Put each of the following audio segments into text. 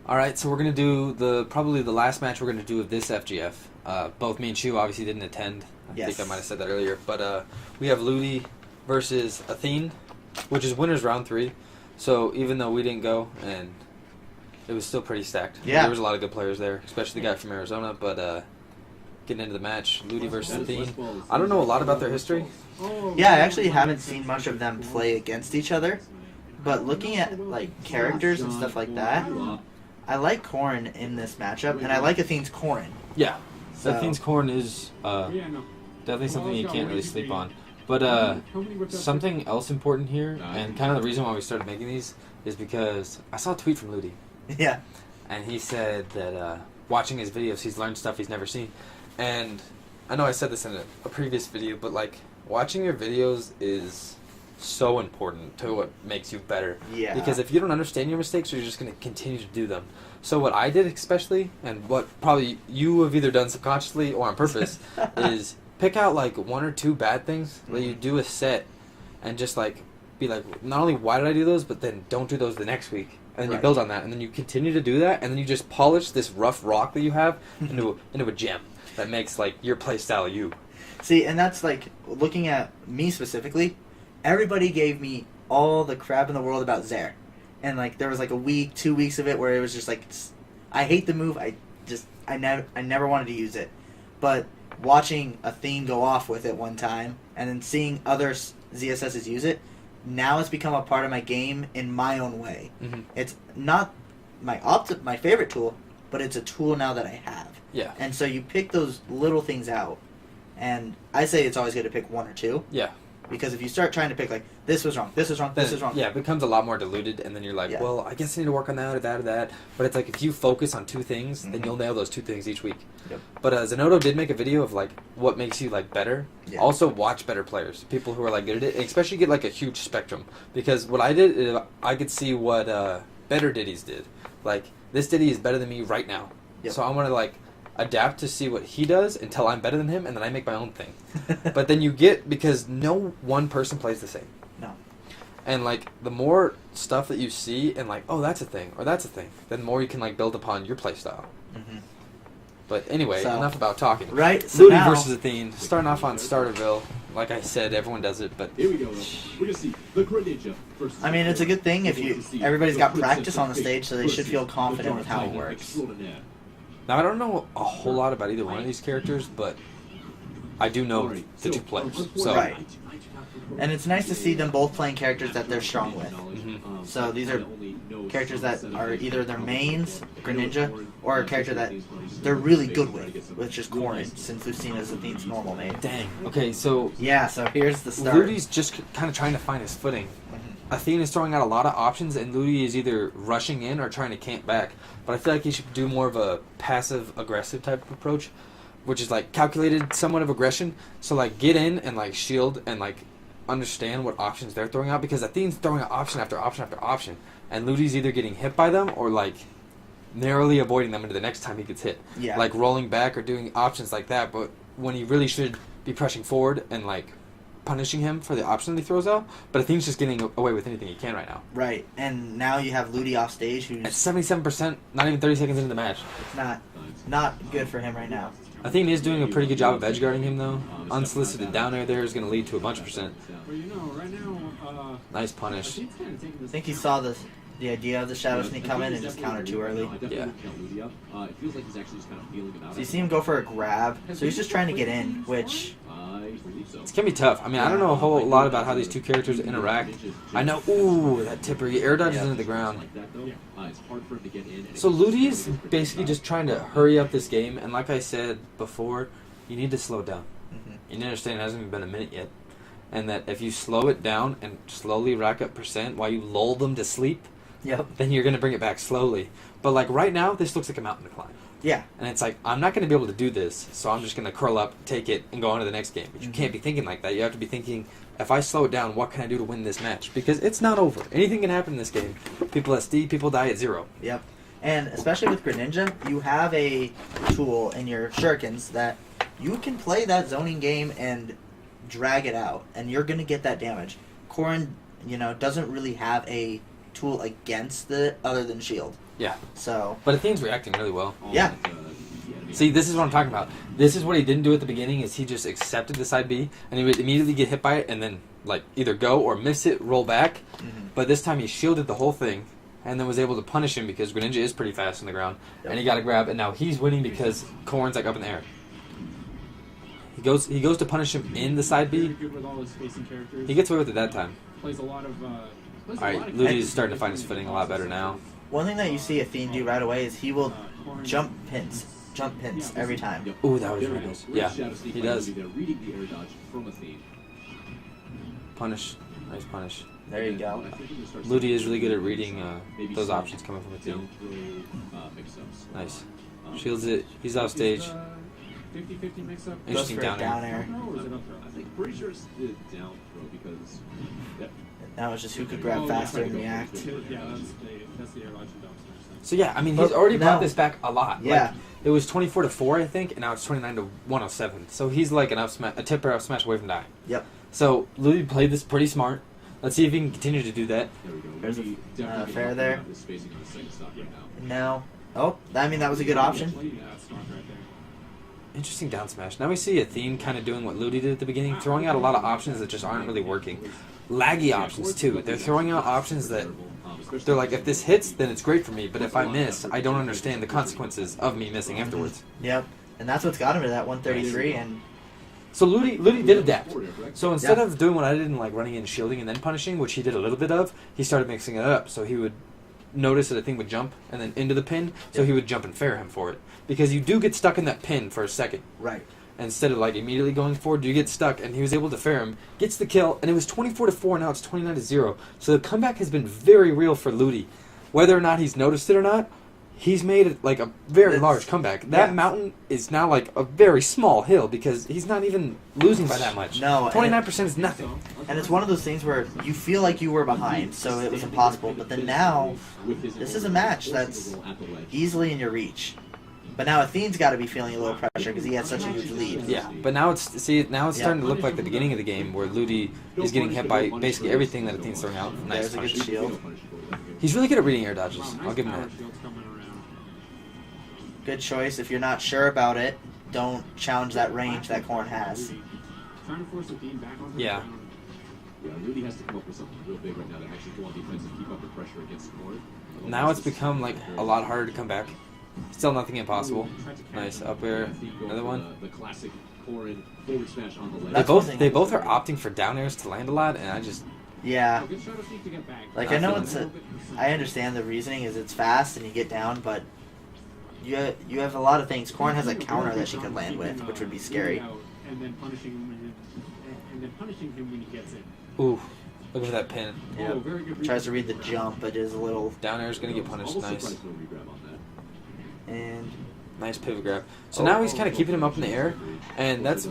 All right, so we're gonna do probably the last match we're gonna do of this FGF. Both me and Shu obviously didn't attend. I think I might have said that earlier, but we have Ludi versus Ethene, which is winners round 3. So even though we didn't go, and it was still pretty stacked. Yeah, there was a lot of good players there, especially the guy from Arizona. But getting into the match, Ludi versus Ethene. I don't know a lot about their history. Yeah, I actually haven't seen much of them play against each other, but looking at like characters and stuff like that, I like Corrin in this matchup, and I like Athene's Corrin. Yeah, So- Athene's Corrin is definitely something you can't really sleep on. But something else important here, and kind of the reason why we started making these, is because I saw a tweet from Ludi, Yeah. and he said that watching his videos, he's learned stuff he's never seen. And I know I said this in a previous video, but like watching your videos is so important to what makes you better. Yeah. Because if you don't understand your mistakes, you're just going to continue to do them. So what I did especially, and what probably you have either done subconsciously or on purpose, is pick out like 1 or 2 bad things that you do a set, and just like be like, not only why did I do those, but then don't do those the next week. And then you build on that, and then you continue to do that, and then you just polish this rough rock that you have into a gem that makes like your play style you. See, and that's like looking at me specifically. Everybody gave me all the crap in the world about Zaire, and like there was like a week, 2 weeks of it where it was just like, I hate the move. I never wanted to use it, but watching Athene go off with it one time, and then seeing other ZSSs use it, now it's become a part of my game in my own way. Mm-hmm. It's not my favorite tool, but it's a tool now that I have. Yeah. And so you pick those little things out, and I say it's always good to pick 1 or 2. Yeah. Because if you start trying to pick like, this was wrong, this was wrong, this is wrong. Yeah, it becomes a lot more diluted, and then you're like, well, I guess I need to work on that or that or that. But it's like if you focus on 2 things, then you'll nail those 2 things each week. Yep. But Zenodo did make a video of like what makes you like better. Yeah. Also watch better players, people who are like good at it, and especially get like a huge spectrum. Because what I did is I could see what better Diddy's did. Like, this Diddy is better than me right now. Yep. So I want to like adapt to see what he does until I'm better than him, and then I make my own thing. But then you get, because no one person plays the same. No. And like the more stuff that you see and like, oh, that's a thing or that's a thing, then the more you can like build upon your play style. Mm-hmm. But anyway, So, enough about talking. Right. So Ludi now, versus Ethene, starting off on Starterville. Like I said, everyone does it, but Here we go. We're gonna see the Greninja versus. I mean, it's a good thing if everybody's got practice on the stage, so they should feel confident with how it works. now I don't know a whole lot about either one of these characters, but I do know the 2 players. So Right. And it's nice to see them both playing characters that they're strong with. Mm-hmm. So these are characters that are either their mains, Greninja, or a character that they're really good with, which is Corrin, since Lucina's Athene's normal main. dang. Okay, so Yeah, so here's the start. Ludi's just kind of trying to find his footing. Athene is throwing out a lot of options, and Ludi is either rushing in or trying to camp back. But I feel like he should do more of a passive-aggressive type of approach, which is like calculated somewhat of aggression. So like get in and like shield and like understand what options they're throwing out, because Athene's throwing out option after option after option, and Ludi's either getting hit by them or like narrowly avoiding them into the next time he gets hit. Yeah. Like rolling back or doing options like that, but when he really should be pressing forward and like punishing him for the option that he throws out. But Athene's just getting away with anything he can right now. Right, and now you have Ludi off stage, who's At 77%, not even 30 seconds into the match. not good for him right now. Athene is doing a pretty good job of edge guarding him though. Unsolicited down air there is going to lead to a bunch of percent. Nice punish. I think he saw the idea of the shadow sneak come in and just counter too early. Yeah. So you see him go for a grab, so he's just trying to get in, which It's going to be tough. I mean, I don't know a whole lot about how these 2 characters interact. I know, ooh, that tipper. He air dodges into the ground. So Ludi is basically just trying to hurry up this game, and like I said before, you need to slow it down. You need to understand it hasn't even been a minute yet. And that if you slow it down and slowly rack up percent while you lull them to sleep, then you're going to bring it back slowly. But like right now, this looks like a mountain to climb. Yeah. And it's like, I'm not going to be able to do this, so I'm just going to curl up, take it, and go on to the next game. But you can't be thinking like that. You have to be thinking, if I slow it down, what can I do to win this match? Because it's not over. Anything can happen in this game. People SD, people die at 0. Yep. And especially with Greninja, you have a tool in your shurikens that you can play that zoning game and drag it out, and you're going to get that damage. Corrin, doesn't really have a tool against the other than shield. Yeah. So, But Athene's reacting really well. yeah. See, this is what I'm talking about. This is what he didn't do at the beginning is he just accepted the side B, and he would immediately get hit by it, and then, like, either go or miss it, roll back. But this time he shielded the whole thing, and then was able to punish him because Greninja is pretty fast on the ground. Yep. And he got a grab, and now he's winning because Corn's, like, up in the air. He goes to punish him in the side B. He gets away with it that time. Plays a lot of. Alright, Ludi's starting to find his footing a lot better now. One thing that you see Athene do right away is he will jump pins every time. Ooh, that was really nice. Yeah, he does. Punish. Nice punish. There you go. Ludi is really good at reading those options coming from Athene. Nice. Shields it. He's off stage. 50-50 mix up. Goes Interesting for a down down air. air. Or is it up throw? I think pretty sure it's the down throw because. Yep. Now it's just who could grab faster and react. Yeah, that's the air launch and down smash. So yeah, I mean But he's already now- brought this back a lot. Yeah. Like, it was 24-4, I think, and now it's 29-107. So he's like a tipper up smash away from dying. Yep. So Ludi played this pretty smart. Let's see if he can continue to do that. There we go. There's a, We definitely fair can there. have this spacing on the second stock right now. Now, oh, I mean that was a good option. Yeah, stock right there. Interesting down smash. Now we see Athene kind of doing what Ludi did at the beginning, throwing out a lot of options that just aren't really working. Laggy options too. They're throwing out options that they're like, if this hits, then it's great for me, but if I miss, I don't understand the consequences of me missing afterwards. Yep. And that's what's got him to that 133. And So Ludi did adapt. So instead Yeah. of doing what I did and like running in shielding and then punishing, which he did a little bit of, he started mixing it up. So he would notice that a thing would jump and then into the pin, so he would jump and fair him for it. Because you do get stuck in that pin for a second. right. Instead of like immediately going forward, you get stuck, and he was able to fair him, gets the kill, and it was 24-4. Now it's 29-0. So the comeback has been very real for Ludi. Whether or not he's noticed it or not, he's made it like a very It's- large comeback. That yeah. mountain is now like a very small hill because he's not even losing by that much. No, and 29% is nothing. And it's one of those things where you feel like you were behind, so it was impossible. But then now, this is a match that's easily in your reach. But now Athene's got to be feeling a little pressure because he had such a huge lead. Yeah, but now it's starting to look like the beginning of the game where Ludi is getting hit by basically everything that Athene's throwing out. Nice There's a good punish. shield. He's really good at reading air dodges. I'll give him that. Good choice. If you're not sure about it, don't challenge that range that Corn has. Yeah. Yeah, Ludi has to come up with something real big right now to actually go on defense and keep up the pressure against Corn. Now it's become like a lot harder to come back. Still nothing impossible. Nice up air. Another one. The classic Corn forward smash on the leg. They both are opting for down airs to land a lot, and I just Yeah. Good shot of Sneak to get back. Like, I know I understand the reasoning is it's fast and you get down, but you have a lot of things. Corn has a counter that she could land with, which would be scary. And then punishing him when he gets in. ooh, look at that pin. Yep. Oh, very good Tries to read the jump, but is a little Down air is gonna get punished. Almost Nice, surprised no regrab on that. and nice pivot grab. So now he's kind of keeping him up in the air, and that's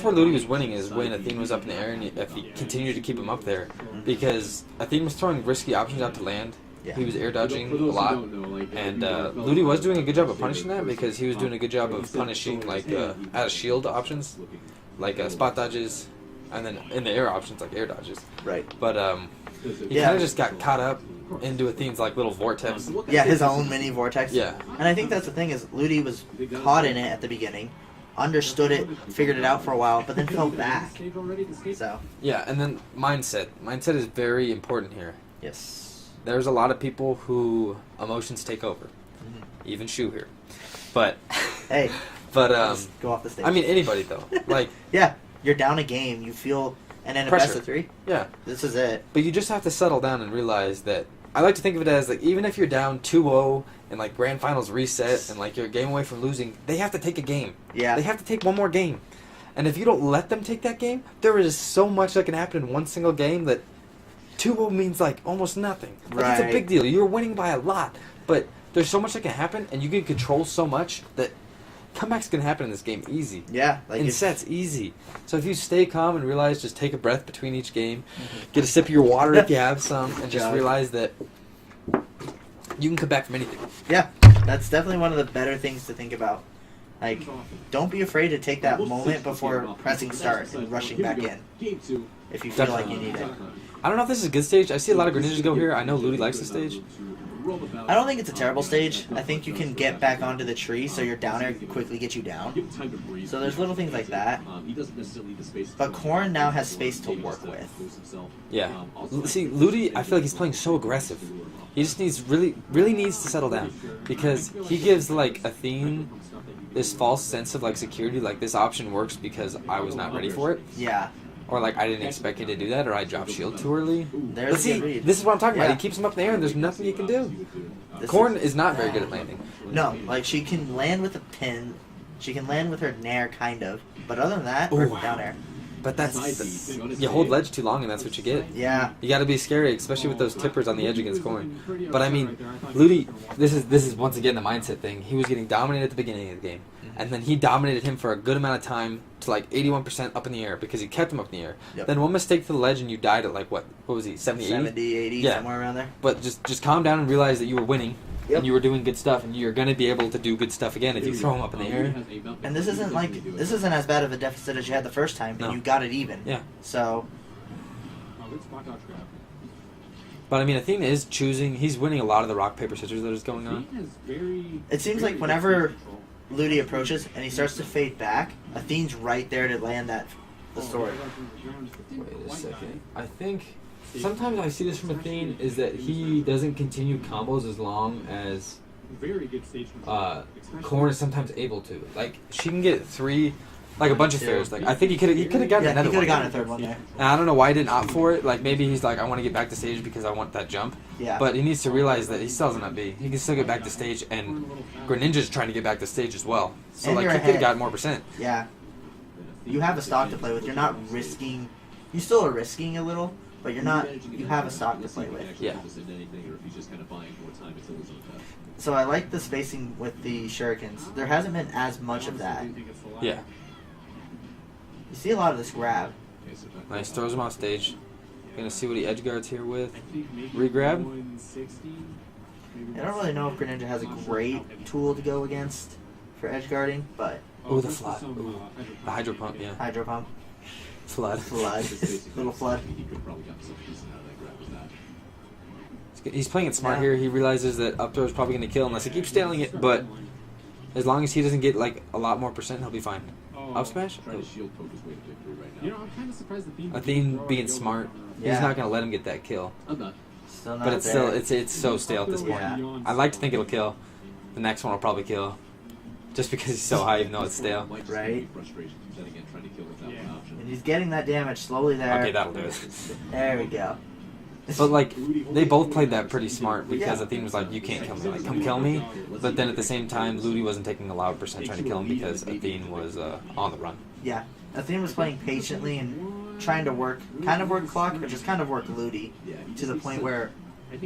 where Ludi was winning is when Athene was up in the air, and if he continued to keep him up there, because Athene was throwing risky options out to land. Yeah. He was air dodging a lot, and Ludi was doing a good job of punishing that because he was doing a good job of punishing like out of shield options, like spot dodges, and then in the air options like air dodges. right. But he Yeah. kind of just got caught up into Athene's like little vortex. Yeah, his own mini vortex. Yeah. And I think that's the thing is Ludi was caught in it at the beginning, understood it, figured it out for a while, but then fell back. So Yeah, and then mindset. Mindset is very important here. yes. There's a lot of people who emotions take over, even Shu here. But Hey, but go off the stage. I mean anybody though. Like yeah, you're down a game. You feel, and then a Pressure. best of 3. yeah, This is it. but you just have to settle down and realize that. I like to think of it as like even if you're down 2-0 and like grand finals reset and like you're a game away from losing, they have to take a game. Yeah. They have to take one more game. And if you don't let them take that game, there is so much that can happen in one single game that 2-0 means like almost nothing. Like it's a Right. big deal. You're winning by a lot, but there's so much that can happen and you can control so much that comebacks can happen in this game easy. Yeah, like In if- sets, easy. So if you stay calm and realize, just take a breath between each game, get a sip of your water if you have some, and just Jug. realize that you can come back from anything. Yeah, that's definitely one of the better things to think about. Like, don't be afraid to take that moment before pressing start and rushing back in if you feel like you need it. I don't know if this is a good stage. I see a lot of Greninjas go here. I know Ludi likes the stage. I don't think it's a terrible stage. I think you can get back onto the tree so your down air can quickly get you down. So there's little things like that. But Corn now has space to work with. Yeah. See, Ludi, I feel like he's playing so aggressive. He just really needs to settle down. Because he gives, like, Ethene this false sense of, like, security. Like, this option works because I was not ready for it. Yeah. Or, like, I didn't expect you to do that, or I dropped shield too early. There's But see, a good read. this is what I'm talking Yeah. about. He keeps him up in the air, and there's nothing you can do. This Corn is not very good at landing. No, like, she can land with a pin. She can land with her nair, kind of. But other than that, her Ooh. down air. But you hold ledge too long, and that's what you get. Yeah. You got to be scary, especially with those tippers on the edge against Corn. But I mean, Ludi, this is once again the mindset thing. He was getting dominated at the beginning of the game, and then he dominated him for a good amount of time to like 81% up in the air because he kept him up in the air. Yep. Then one mistake to the ledge, and you died at like what was he 70, 80? 70, 80, Yeah. somewhere around there. But just calm down and realize that you were winning. Yep. And you were doing good stuff, and you're going to be able to do good stuff again if you throw him up in the air. And this isn't as bad of a deficit as you had the first time, No. and you got it even. Yeah. So But I mean, Athena is choosing. He's winning a lot of the rock paper scissors that is going on. it seems like whenever Ludi approaches and he starts to fade back, Athene's right there to land the sword. Wait a second. I think sometimes I see this from Athene is that he doesn't continue combos as long as Corn is sometimes able to. Like she can get three, like a bunch of fairs. Like I think he could have gotten Yeah, another he could one. have gotten a third one there. And I don't know why he didn't opt for it. Like maybe he's like, I want to get back to stage because I want that jump. Yeah. But he needs to realize that he still doesn't up B. He can still get back to stage, and Greninja's trying to get back to stage as well. So And like you're he could have ahead. got more percent. Yeah. You have a stock to play with. You're not risking. You still are risking a little, but you're not. You have a stock to play with. Yeah. So I like the spacing with the shurikens. There hasn't been as much of that. Yeah. You see a lot of this grab. Nice. Throws him off stage. Gonna see what he edge guards here with. Regrab. I don't really know if Greninja has a great tool to go against for edge guarding, but Oh, the flood. Ooh. The hydro pump, yeah. Hydro Pump, Flood. Flood, little Flood. He's playing it smart Yeah. here. He realizes that up throw is probably going to kill unless he keeps stealing it, but as long as he doesn't get like a lot more percent, he'll be fine. Up smash? Oh. Athene being smart. Yeah. He's not going to let him get that kill. Still not But it's there. still it's so stale at this point. Yeah. I like to think it'll kill. The next one will probably kill. Just because he's so high even though it's stale. Right. And he's getting that damage slowly there. Okay, that'll do it. There we go. But like they both played that pretty smart because Yeah. Athene was like, you can't kill me, like come kill me. But then at the same time, Ludi wasn't taking a loud percent trying to kill him because Athene was on the run. Yeah. Athene was playing patiently and trying to work clock, but just kind of work Ludi to the point where if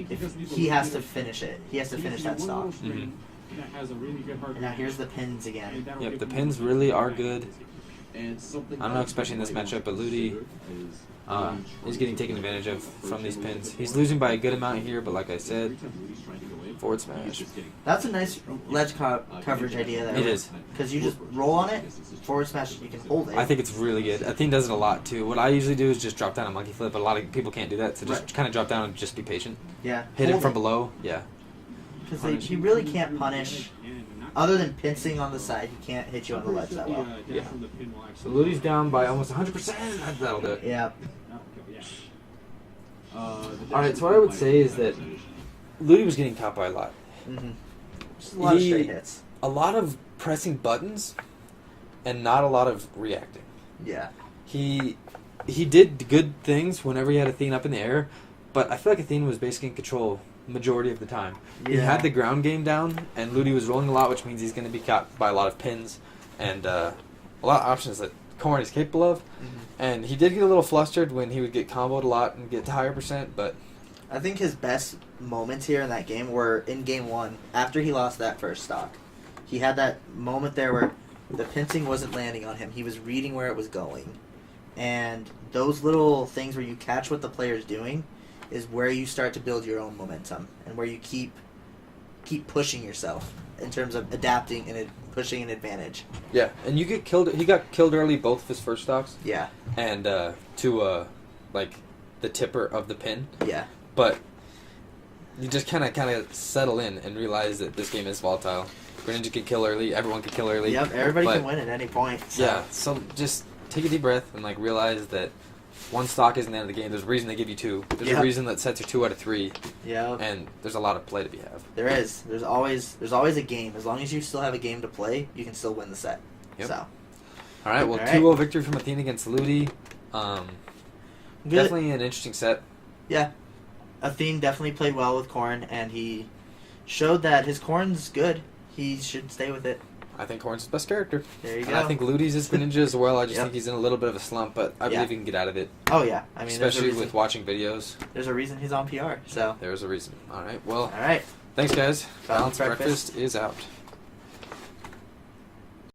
he has to finish it. He has to finish that stock. Mm-hmm. And now here's the pins again. Yep, the pins really are good. I don't know, especially in this matchup, but Ludi is getting taken advantage of from these pins. He's losing by a good amount here, but like I said, forward smash. That's a nice ledge coverage idea there. It is. Because you just roll on it, forward smash, you can hold it. I think it's really good. Athene does it a lot too. What I usually do is just drop down a monkey flip, but a lot of people can't do that, so just Right. kind of drop down and just be patient. Yeah. Hit him hold from it. below, yeah. Because he really can't punish. Other than pincing on the side, he can't hit you on the ledge that well. Yeah. So Ludi's down by almost 100%. That'll do it. Yeah. Alright, so what I would say is that Ludi was getting caught by a lot. Mm-hmm. Just a lot of straight hits. A lot of pressing buttons and not a lot of reacting. Yeah. He did good things whenever he had Athene up in the air, but I feel like Athene was basically in control majority of the time. He Yeah. had the ground game down, and Ludi was rolling a lot, which means he's going to be caught by a lot of pins and a lot of options that Corn is capable of. Mm-hmm. And he did get a little flustered when he would get comboed a lot and get to higher percent, but I think his best moments here in that game were in game one, after he lost that first stock. He had that moment there where the pincing wasn't landing on him. He was reading where it was going. And those little things where you catch what the player's doing is where you start to build your own momentum and where you keep pushing yourself in terms of adapting and pushing an advantage. yeah. And you get killed. He got killed early both of his first stocks, Yeah. and to like the tipper of the pin. Yeah. But you just kind of settle in and realize that this game is volatile. Greninja can kill early. Everyone can kill early. Yep, everybody but, can win at any point. So. Yeah, so just take a deep breath and like realize that one stock isn't the end of the game. There's a reason they give you 2. There's a reason that sets are 2 out of 3. Yeah. And there's a lot of play to be had. There is. There's always a game. As long as you still have a game to play, you can still win the set. Yep. So. All right. Well, All 2-0 victory from Ethene against Ludi. Good. Definitely an interesting set. Yeah. Athene definitely played well with Corn, and he showed that his Corn's good. He should stay with it. I think Corn's his best character. There you And go. I think Ludi's his Greninja as well. I just Yep. think he's in a little bit of a slump, but I believe he can get out of it. Oh yeah, I mean, Especially with watching videos. there's a reason he's on PR. So. There's a reason. All right. Well, All right. thanks, guys. Balanced Balanced Breakfast is out.